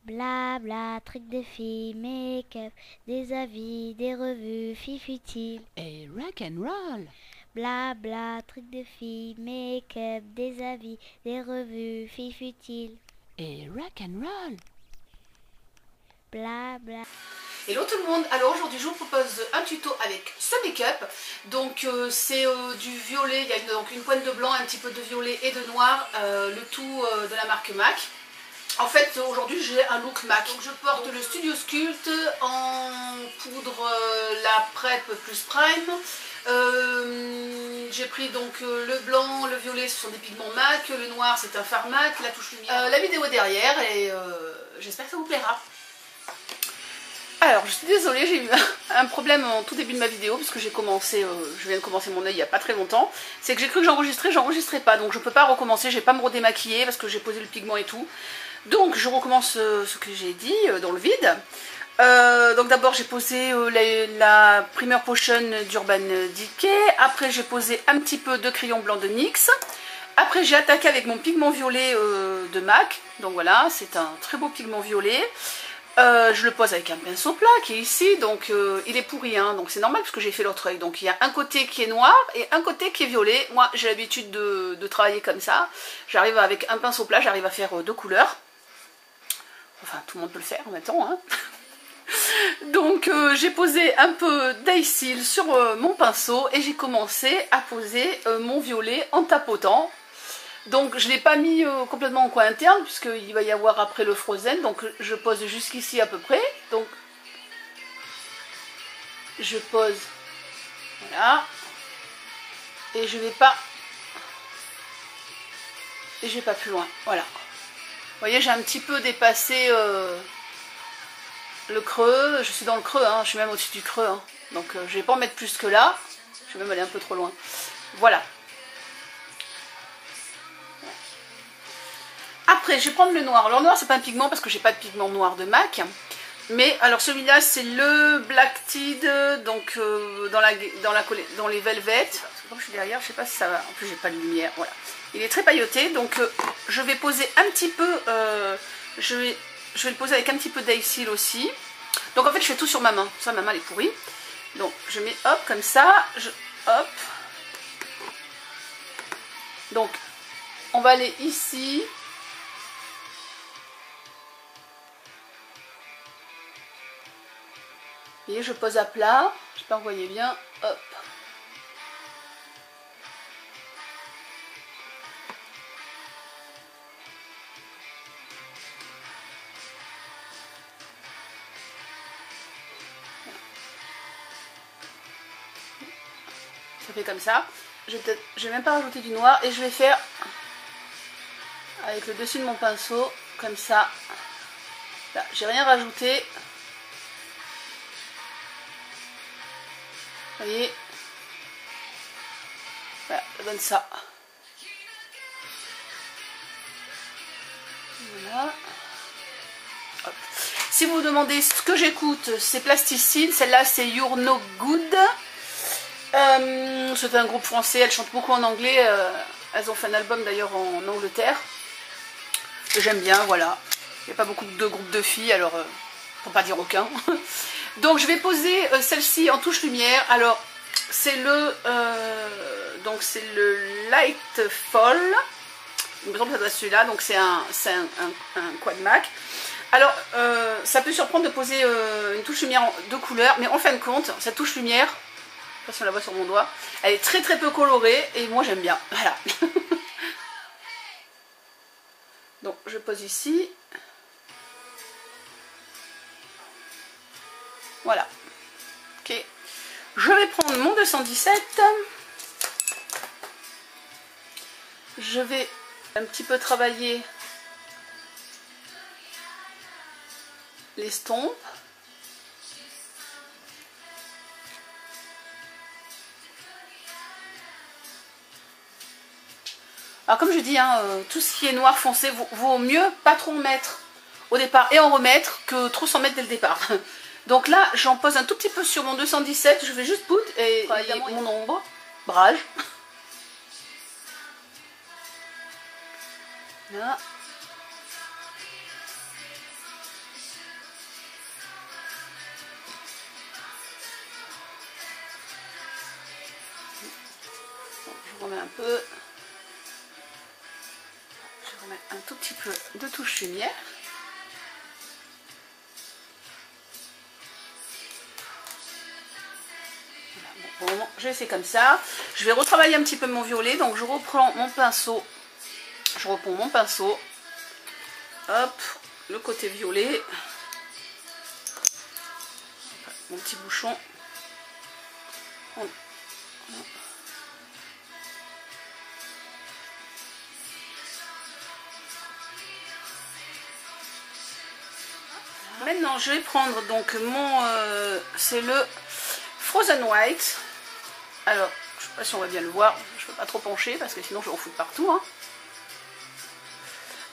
Blabla, trucs de filles, make-up, des avis, des revues, filles futiles. Et rock and roll. Blabla, trucs de filles, make-up, des avis, des revues, filles futiles. Et rock and roll. Blabla. Hello tout le monde, alors aujourd'hui je vous propose un tuto avec ce make-up. Donc c'est du violet, il y a donc une pointe de blanc, un petit peu de violet et de noir, le tout de la marque MAC. En fait aujourd'hui j'ai un look MAC, donc je porte le Studio Sculpt en poudre la Prep plus Prime. J'ai pris donc le blanc, le violet, ce sont des pigments MAC, le noir c'est un fard MAC, la touche lumière, la vidéo est derrière et j'espère que ça vous plaira. Alors je suis désolée, j'ai eu un problème en tout début de ma vidéo parce que j'ai commencé, je viens de commencer mon œil il n'y a pas très longtemps. C'est que j'ai cru que j'enregistrais pas, donc je peux pas recommencer, je vais pas me redémaquiller parce que j'ai posé le pigment et tout. Donc je recommence ce que j'ai dit dans le vide. Donc d'abord j'ai posé la Primer Potion d'Urban Decay, après j'ai posé un petit peu de crayon blanc de NYX. Après j'ai attaqué avec mon pigment violet de MAC, donc voilà, c'est un très beau pigment violet. Je le pose avec un pinceau plat qui est ici, donc il est pourri, hein, donc c'est normal parce que j'ai fait l'autre œil. Donc il y a un côté qui est noir et un côté qui est violet. Moi j'ai l'habitude de travailler comme ça. J'arrive avec un pinceau plat, j'arrive à faire deux couleurs. Enfin tout le monde peut le faire en même temps, hein. Donc j'ai posé un peu d'eye sur mon pinceau et j'ai commencé à poser mon violet en tapotant. Donc je ne l'ai pas mis complètement en coin interne puisqu'il va y avoir après le frozen, donc je pose jusqu'ici à peu près. Donc je pose, voilà, et je vais pas plus loin, voilà. Vous voyez, j'ai un petit peu dépassé le creux, je suis dans le creux, hein, je suis même au-dessus du creux, hein. Donc je vais pas en mettre plus que là, je vais même aller un peu trop loin, voilà. Après, je vais prendre le noir. Alors, le noir, c'est pas un pigment parce que j'ai pas de pigment noir de MAC. Mais alors, celui-là, c'est le Black Tide, donc dans les Velvet. Parce que comme je suis derrière, je sais pas si ça va. En plus, j'ai pas de lumière. Voilà. Il est très pailleté. Donc, je vais poser un petit peu. Je vais le poser avec un petit peu d'eye aussi. Donc, en fait, je fais tout sur ma main. Ça, ma main, elle est pourrie. Donc, je mets hop, comme ça. Hop. Donc, on va aller ici. Vous voyez, je pose à plat, j'espère que vous voyez bien, hop. Ça fait comme ça. Je vais même pas rajouter du noir et je vais faire avec le dessus de mon pinceau, comme ça. Là, j'ai rien rajouté. Vous voyez, voilà, ça donne ça. Voilà. Hop. Si vous vous demandez ce que j'écoute, c'est Plasticine. Celle-là, c'est You're No Good. C'est un groupe français. Elles chantent beaucoup en anglais. Elles ont fait un album d'ailleurs en Angleterre. J'aime bien, voilà. Il n'y a pas beaucoup de groupes de filles, alors pour pas dire aucun. Donc je vais poser celle-ci en touche lumière. Alors c'est le Light Fall. Il me semble que ça doit être celui-là. Donc c'est un quad MAC. Alors ça peut surprendre de poser une touche lumière de couleur, mais en fin de compte, cette touche lumière, je sais pas si on la voit sur mon doigt, elle est très très peu colorée et moi j'aime bien. Voilà. Donc je pose ici. Voilà. Ok. Je vais prendre mon 217. Je vais un petit peu travailler l'estompe. Alors comme je dis, hein, tout ce qui est noir foncé, vaut mieux pas trop en mettre au départ et en remettre que trop s'en mettre dès le départ. Donc là, j'en pose un tout petit peu sur mon 217, je vais juste poudre et mon ombre, brage. Là. remets un peu. Je remets un tout petit peu de touche lumière. Voilà, bon, pour le moment, je vais laisser comme ça. Je vais retravailler un petit peu mon violet, donc je reprends mon pinceau. Je reprends mon pinceau. Hop, le côté violet. Mon petit bouchon. Maintenant, je vais prendre donc mon... c'est le Frozen White. Alors, je ne sais pas si on va bien le voir. Je ne peux pas trop pencher parce que sinon je vais en foutre partout. Hein.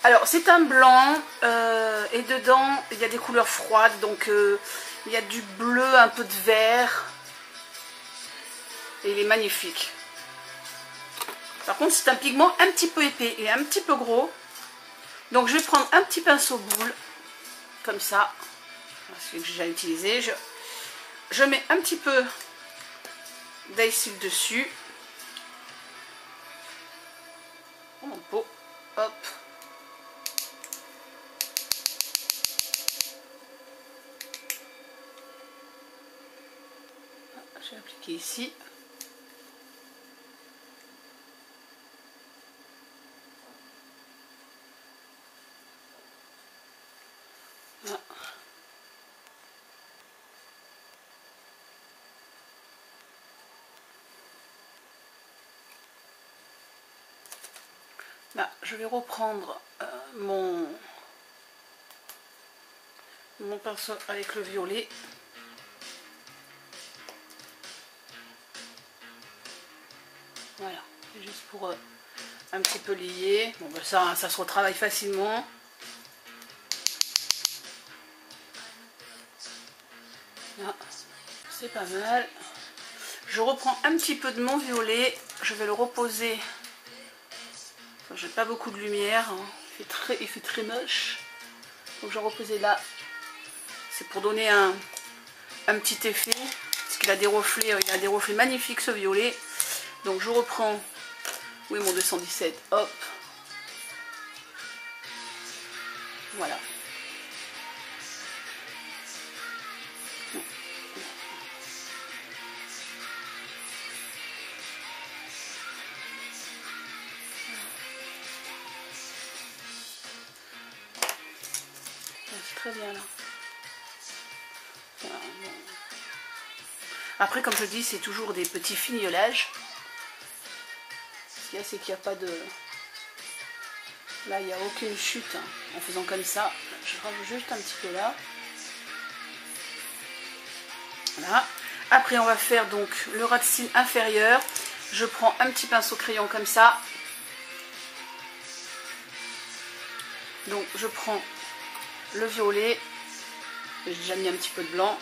Alors, c'est un blanc et dedans, il y a des couleurs froides. Donc, il y a du bleu, un peu de vert. Et il est magnifique. Par contre, c'est un pigment un petit peu épais et un petit peu gros. Donc, je vais prendre un petit pinceau boule. Comme ça. Celui que j'ai déjà utilisé. Je mets un petit peu d'aïsil dessus. Pour mon pot. Hop. Je vais appliquer ici. Là. Là, je vais reprendre mon pinceau avec le violet. Voilà, juste pour un petit peu lier. Bon, ben ça se retravaille facilement. Là, c'est pas mal. Je reprends un petit peu de mon violet. Je vais le reposer. J'ai pas beaucoup de lumière. Hein. Il fait très moche. Donc je vais reposer là. C'est pour donner un petit effet. Parce qu'il a des reflets. Il a des reflets magnifiques ce violet. Donc je reprends. Oui, mon 217. Hop. Voilà. C'est très bien là. Voilà, bon. Après, comme je dis, c'est toujours des petits fignolages. Ce qu'il y a, c'est qu'il n'y a pas de... Là, il n'y a aucune chute hein, en faisant comme ça. Je rajoute juste un petit peu là. Voilà. Après, on va faire donc le ras de cils inférieur. Je prends un petit pinceau crayon comme ça. Donc, je prends le violet. J'ai déjà mis un petit peu de blanc.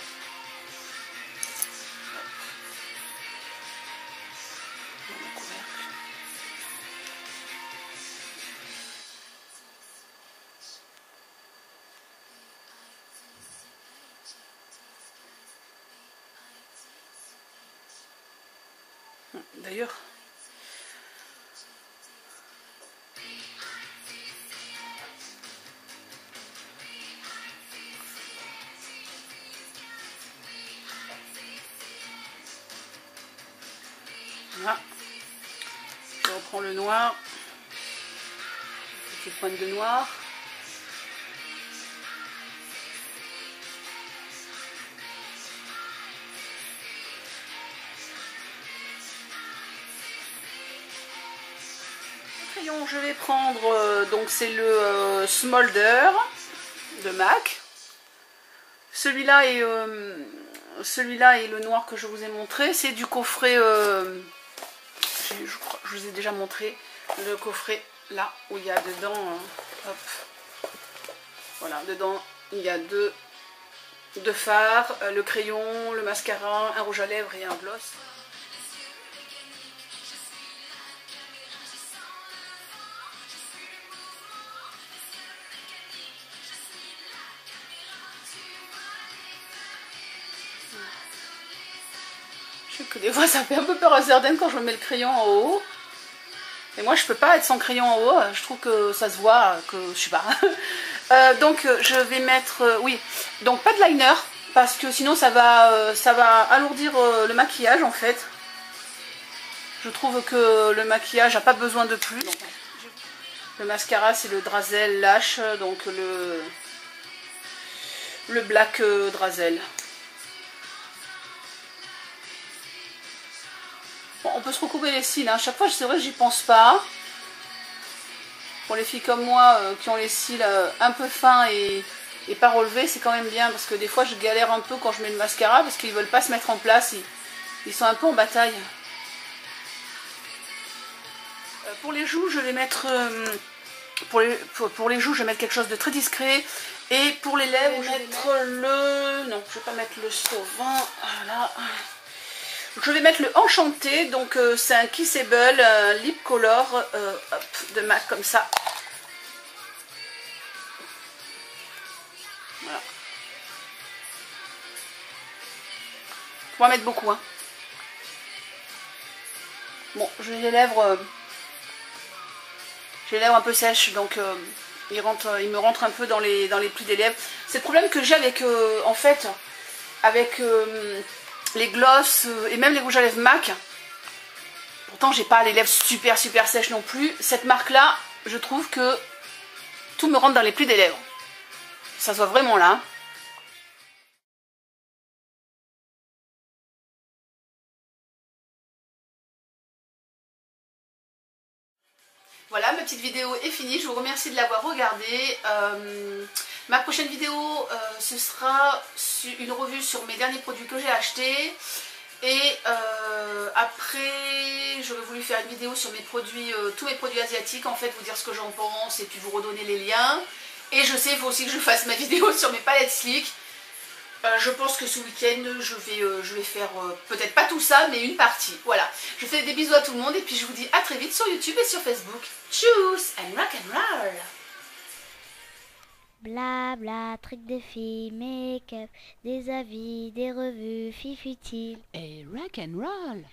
D'ailleurs, voilà. Je reprends le noir, petite pointe de noir. Je vais prendre, donc c'est le Smolder de MAC. Celui-là est le noir que je vous ai montré. C'est du coffret, je vous ai déjà montré le coffret là où il y a dedans, hop, voilà, dedans il y a deux fards, le crayon, le mascara, un rouge à lèvres et un gloss. Je sais que des fois ça fait un peu peur à certaines quand je me mets le crayon en haut. Et moi je peux pas être sans crayon en haut, je trouve que ça se voit, que je sais pas. Donc je vais mettre, oui, donc pas de liner, parce que sinon ça va alourdir le maquillage en fait. Je trouve que le maquillage n'a pas besoin de plus. Donc, le mascara c'est le Drazel Lash, donc le Black Drazel. Bon, on peut se recouper les cils, hein. Chaque fois c'est vrai que j'y pense pas. Pour les filles comme moi qui ont les cils un peu fins et pas relevés, c'est quand même bien parce que des fois je galère un peu quand je mets le mascara parce qu'ils veulent pas se mettre en place, ils sont un peu en bataille. Pour les joues, je vais mettre pour les joues, je vais mettre quelque chose de très discret, et pour les lèvres, je vais mettre le non, je vais pas mettre le Sauvin, voilà. Je vais mettre le Enchanté, donc c'est un Kissable Lip Color hop, de MAC comme ça. Voilà. On va mettre beaucoup, hein. Bon, j'ai les lèvres un peu sèches, donc il me rentre un peu dans les plis des lèvres. C'est le problème que j'ai avec, en fait, avec les gloss et même les rouges à lèvres MAC. Pourtant j'ai pas les lèvres super sèches non plus. Cette marque là, je trouve que tout me rentre dans les plis des lèvres. Ça se voit vraiment là. Voilà, ma petite vidéo est finie, je vous remercie de l'avoir regardée. Ma prochaine vidéo, ce sera une revue sur mes derniers produits que j'ai achetés. Et après, j'aurais voulu faire une vidéo sur mes produits, tous mes produits asiatiques, en fait, vous dire ce que j'en pense et puis vous redonner les liens. Et je sais, il faut aussi que je fasse ma vidéo sur mes palettes Sleek. Je pense que ce week-end, je vais faire peut-être pas tout ça, mais une partie. Voilà. Je fais des bisous à tout le monde et puis je vous dis à très vite sur YouTube et sur Facebook. Tchuss and rock and roll. Blabla, trucs de filles, make-up, des avis, des revues, fifutiles. Et rock and roll.